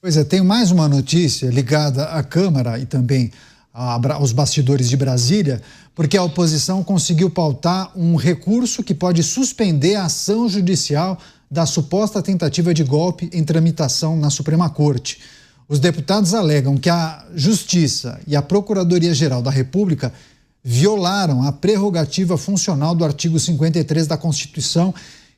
Pois é, tem mais uma notícia ligada à Câmara e também aos bastidores de Brasília, porque a oposição conseguiu pautar um recurso que pode suspender a ação judicial da suposta tentativa de golpe em tramitação na Suprema Corte. Os deputados alegam que a Justiça e a Procuradoria-Geral da República violaram a prerrogativa funcional do artigo 53 da Constituição,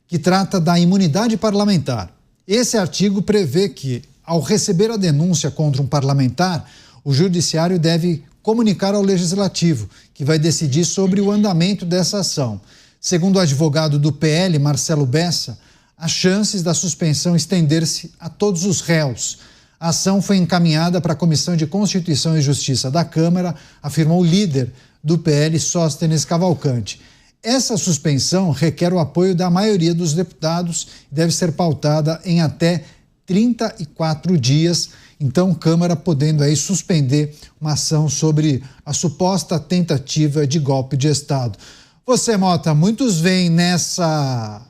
que trata da imunidade parlamentar. Esse artigo prevê que, ao receber a denúncia contra um parlamentar, o Judiciário deve comunicar ao Legislativo, que vai decidir sobre o andamento dessa ação. Segundo o advogado do PL, Marcelo Bessa, há chances da suspensão estender-se a todos os réus. A ação foi encaminhada para a Comissão de Constituição e Justiça da Câmara, afirmou o líder do PL, Sóstenes Cavalcante. Essa suspensão requer o apoio da maioria dos deputados e deve ser pautada em até 34 dias. Então, Câmara podendo aí suspender uma ação sobre a suposta tentativa de golpe de Estado. Você, Mota, muitos veem nessa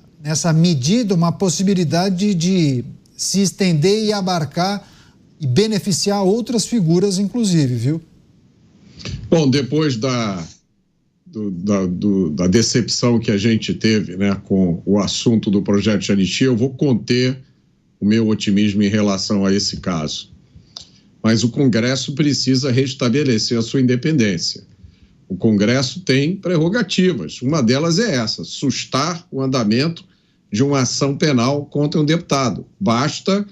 medida uma possibilidade de se estender e abarcar e beneficiar outras figuras, inclusive, viu? Bom, depois da decepção que a gente teve, né, com o assunto do projeto de anistia, eu vou conter o meu otimismo em relação a esse caso. Mas o Congresso precisa restabelecer a sua independência. O Congresso tem prerrogativas. Uma delas é essa: sustar o andamento de uma ação penal contra um deputado. Basta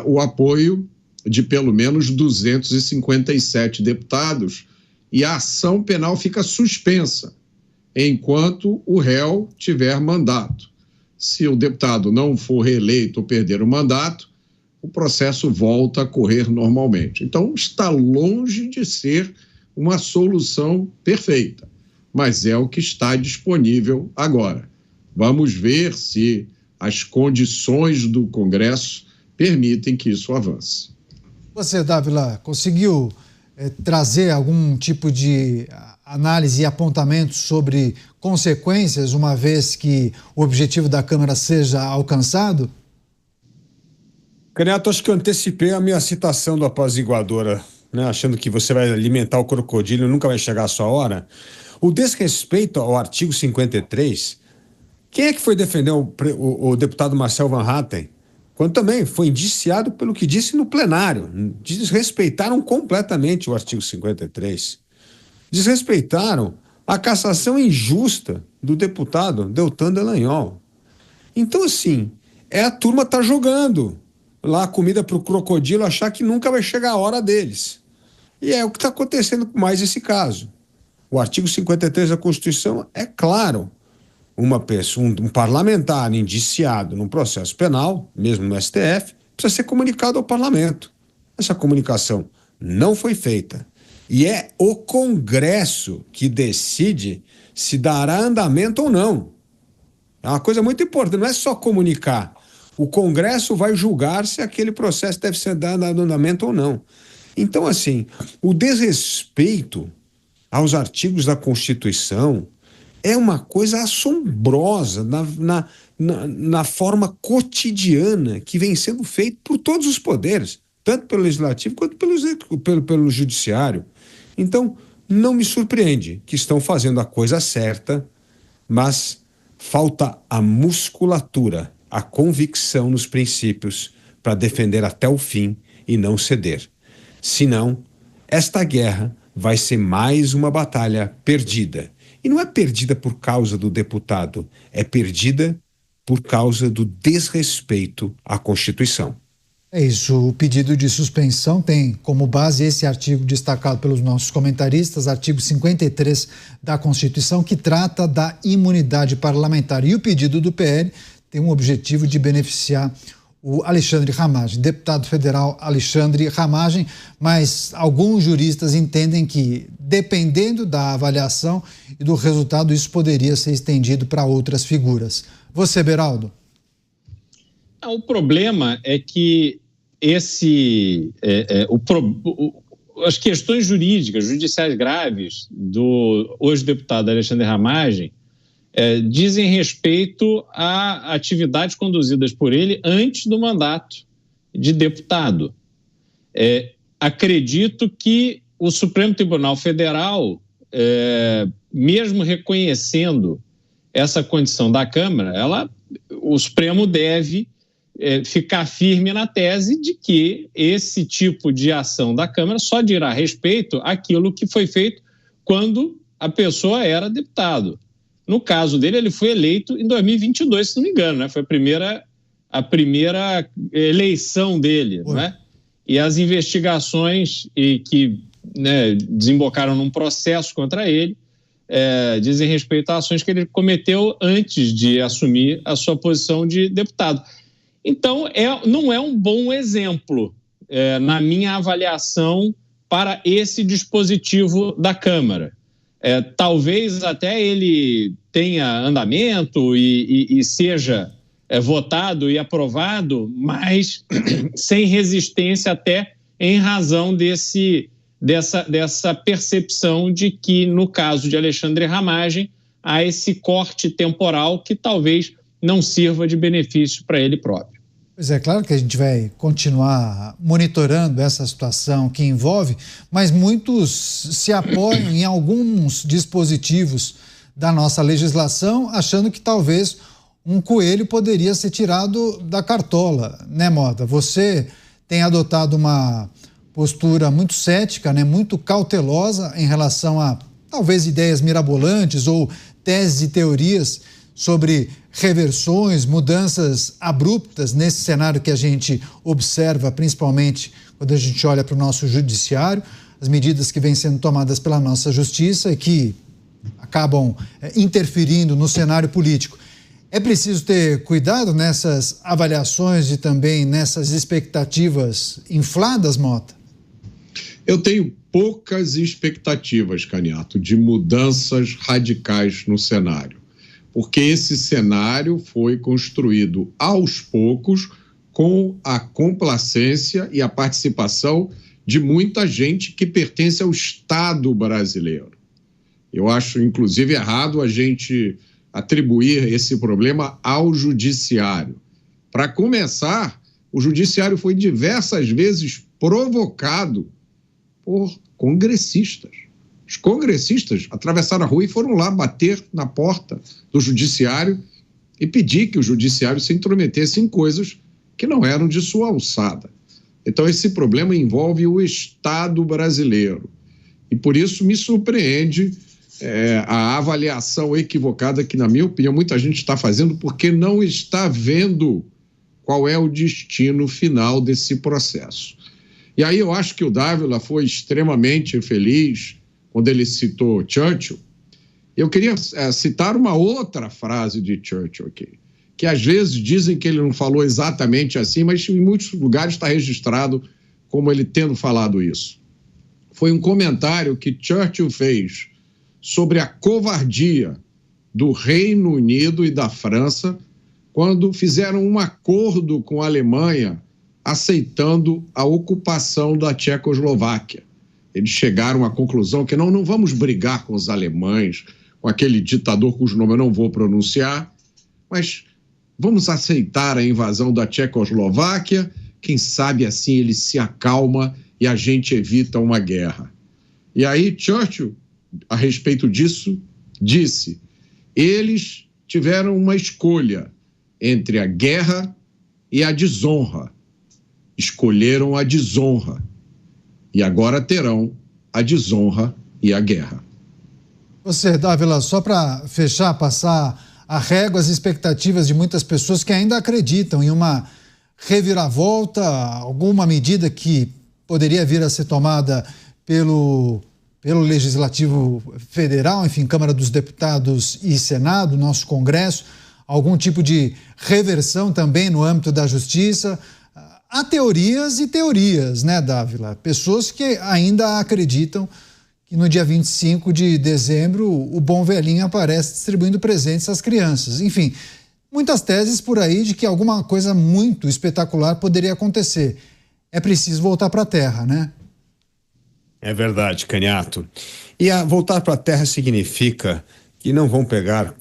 o apoio de pelo menos 257 deputados e a ação penal fica suspensa enquanto o réu tiver mandato. Se o deputado não for reeleito ou perder o mandato, o processo volta a correr normalmente. Então, está longe de ser uma solução perfeita, mas é o que está disponível agora. Vamos ver se as condições do Congresso permitem que isso avance. Você, Dávila, conseguiu trazer algum tipo de análise e apontamento sobre consequências, uma vez que o objetivo da Câmara seja alcançado? Candidato, acho que eu antecipei a minha citação do apaziguadora, né? Achando que você vai alimentar o crocodilo e nunca vai chegar a sua hora. O desrespeito ao artigo 53, quem é que foi defender o deputado Marcel Van Hatten? Quando também foi indiciado pelo que disse no plenário. Desrespeitaram completamente o artigo 53. Desrespeitaram a cassação injusta do deputado Deltan Dallagnol. Então, assim, a turma tá jogando lá a comida para o crocodilo achar que nunca vai chegar a hora deles. E é o que está acontecendo com mais esse caso. O artigo 53 da Constituição é claro. Uma pessoa, um parlamentar indiciado num processo penal, mesmo no STF, precisa ser comunicado ao parlamento. Essa comunicação não foi feita. E é o Congresso que decide se dará andamento ou não. É uma coisa muito importante, não é só comunicar. O Congresso vai julgar se aquele processo deve ser dado andamento ou não. Então, assim, o desrespeito aos artigos da Constituição é uma coisa assombrosa na forma cotidiana que vem sendo feito por todos os poderes, tanto pelo Legislativo quanto pelo Judiciário. Então, não me surpreende que estão fazendo a coisa certa, mas falta a musculatura, a convicção nos princípios para defender até o fim e não ceder. Senão, esta guerra vai ser mais uma batalha perdida. E não é perdida por causa do deputado, é perdida por causa do desrespeito à Constituição. É isso, o pedido de suspensão tem como base esse artigo destacado pelos nossos comentaristas, artigo 53 da Constituição, que trata da imunidade parlamentar. E o pedido do PL tem um objetivo de beneficiar o Alexandre Ramagem, deputado federal Alexandre Ramagem, mas alguns juristas entendem que, dependendo da avaliação e do resultado, isso poderia ser estendido para outras figuras. Você, Beraldo? O problema é que as questões jurídicas, judiciais graves do hoje deputado Alexandre Ramagem dizem respeito a atividades conduzidas por ele antes do mandato de deputado. Acredito que o Supremo Tribunal Federal, mesmo reconhecendo essa condição da Câmara, o Supremo deve ficar firme na tese de que esse tipo de ação da Câmara só dirá respeito àquilo que foi feito quando a pessoa era deputado. No caso dele, ele foi eleito em 2022, se não me engano, né? Foi a primeira eleição dele, né? E as investigações que desembocaram num processo contra ele dizem respeito a ações que ele cometeu antes de assumir a sua posição de deputado. Então, não é um bom exemplo, na minha avaliação, para esse dispositivo da Câmara. Talvez até ele tenha andamento e seja votado e aprovado, mas sem resistência até em razão dessa percepção de que, no caso de Alexandre Ramagem, há esse corte temporal que talvez não sirva de benefício para ele próprio. Pois é, claro que a gente vai continuar monitorando essa situação que envolve, mas muitos se apoiam em alguns dispositivos da nossa legislação, achando que talvez um coelho poderia ser tirado da cartola, né, Mota? Você tem adotado uma postura muito cética, né, muito cautelosa em relação a talvez ideias mirabolantes ou teses e teorias sobre reversões, mudanças abruptas nesse cenário que a gente observa, principalmente quando a gente olha para o nosso judiciário, as medidas que vêm sendo tomadas pela nossa justiça e que acabam interferindo no cenário político. É preciso ter cuidado nessas avaliações e também nessas expectativas infladas, Mota? Eu tenho poucas expectativas, Caniato, de mudanças radicais no cenário, porque esse cenário foi construído aos poucos com a complacência e a participação de muita gente que pertence ao Estado brasileiro. Eu acho, inclusive, errado a gente atribuir esse problema ao judiciário. Para começar, o judiciário foi diversas vezes provocado por congressistas. Os congressistas atravessaram a rua e foram lá bater na porta do judiciário e pedir que o judiciário se intrometesse em coisas que não eram de sua alçada. Então, esse problema envolve o Estado brasileiro. E por isso me surpreende a avaliação equivocada que, na minha opinião, muita gente está fazendo porque não está vendo qual é o destino final desse processo. E aí eu acho que o Dávila foi extremamente feliz quando ele citou Churchill. Eu queria citar uma outra frase de Churchill aqui, que às vezes dizem que ele não falou exatamente assim, mas em muitos lugares está registrado como ele tendo falado isso. Foi um comentário que Churchill fez sobre a covardia do Reino Unido e da França quando fizeram um acordo com a Alemanha aceitando a ocupação da Tchecoslováquia. Eles chegaram à conclusão que não vamos brigar com os alemães, com aquele ditador cujo nome eu não vou pronunciar, mas vamos aceitar a invasão da Tchecoslováquia, quem sabe assim ele se acalma e a gente evita uma guerra. E aí Churchill, a respeito disso, disse: eles tiveram uma escolha entre a guerra e a desonra. Escolheram a desonra e agora terão a desonra e a guerra. Você, Dávila, só para fechar, passar a régua as expectativas de muitas pessoas que ainda acreditam em uma reviravolta, alguma medida que poderia vir a ser tomada pelo Legislativo Federal, enfim, Câmara dos Deputados e Senado, nosso Congresso, algum tipo de reversão também no âmbito da Justiça. Há teorias e teorias, né, Dávila? Pessoas que ainda acreditam que no dia 25 de dezembro o bom velhinho aparece distribuindo presentes às crianças. Enfim, muitas teses por aí de que alguma coisa muito espetacular poderia acontecer. É preciso voltar para a terra, né? É verdade, Caniato. E voltar para a terra significa que não vão pegar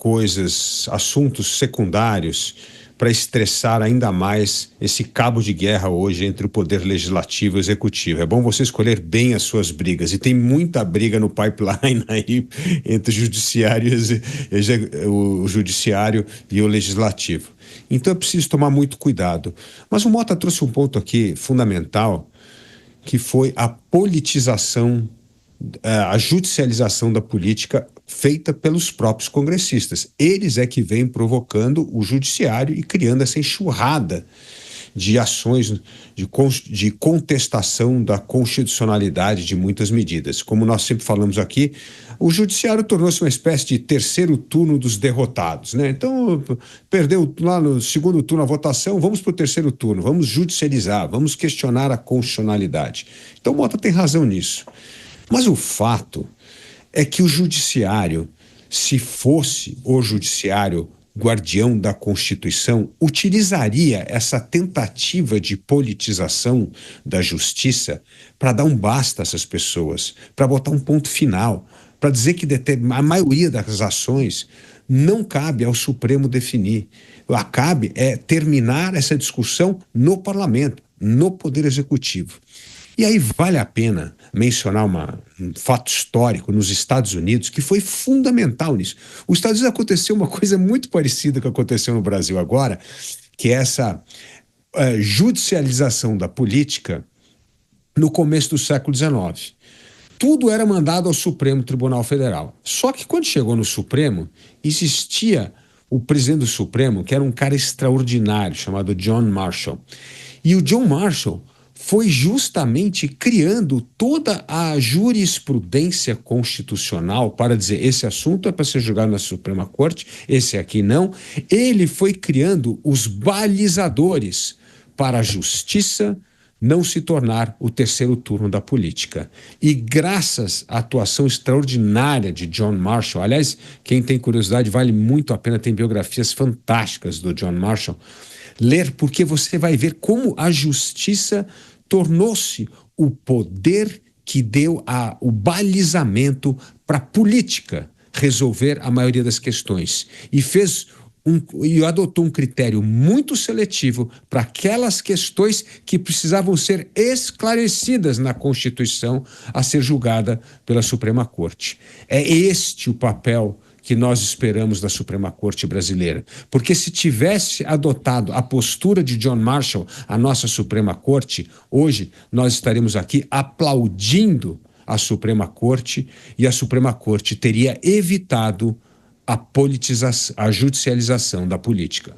assuntos secundários, para estressar ainda mais esse cabo de guerra hoje entre o poder legislativo e o executivo. É bom você escolher bem as suas brigas, e tem muita briga no pipeline aí entre o judiciário e o legislativo. Então é preciso tomar muito cuidado. Mas o Mota trouxe um ponto aqui fundamental, que foi a politização, a judicialização da política feita pelos próprios congressistas. Eles é que vêm provocando o judiciário e criando essa enxurrada de ações de contestação da constitucionalidade de muitas medidas. Como nós sempre falamos aqui, o judiciário tornou-se uma espécie de terceiro turno dos derrotados, né? Então, perdeu lá no segundo turno a votação, vamos para o terceiro turno, vamos judicializar, vamos questionar a constitucionalidade. Então, Mota tem razão nisso. Mas o fato é que o judiciário, se fosse o judiciário guardião da Constituição, utilizaria essa tentativa de politização da justiça para dar um basta a essas pessoas, para botar um ponto final, para dizer que a maioria das ações não cabe ao Supremo definir. Cabe terminar essa discussão no Parlamento, no Poder Executivo. E aí vale a pena mencionar um fato histórico nos Estados Unidos que foi fundamental nisso. Os Estados Unidos aconteceu uma coisa muito parecida com o que aconteceu no Brasil agora, que é essa judicialização da política no começo do século XIX. Tudo era mandado ao Supremo Tribunal Federal. Só que quando chegou no Supremo, existia o presidente do Supremo, que era um cara extraordinário, chamado John Marshall. E o John Marshall foi justamente criando toda a jurisprudência constitucional para dizer: esse assunto é para ser julgado na Suprema Corte, esse aqui não. Ele foi criando os balizadores para a justiça não se tornar o terceiro turno da política. E graças à atuação extraordinária de John Marshall, aliás, quem tem curiosidade, vale muito a pena, tem biografias fantásticas do John Marshall, ler, porque você vai ver como a justiça tornou-se o poder que deu o balizamento para a política resolver a maioria das questões. E adotou um critério muito seletivo para aquelas questões que precisavam ser esclarecidas na Constituição a ser julgada pela Suprema Corte. É este o papel que nós esperamos da Suprema Corte brasileira. Porque se tivesse adotado a postura de John Marshall, a nossa Suprema Corte, hoje nós estaremos aqui aplaudindo a Suprema Corte, e a Suprema Corte teria evitado a judicialização da política.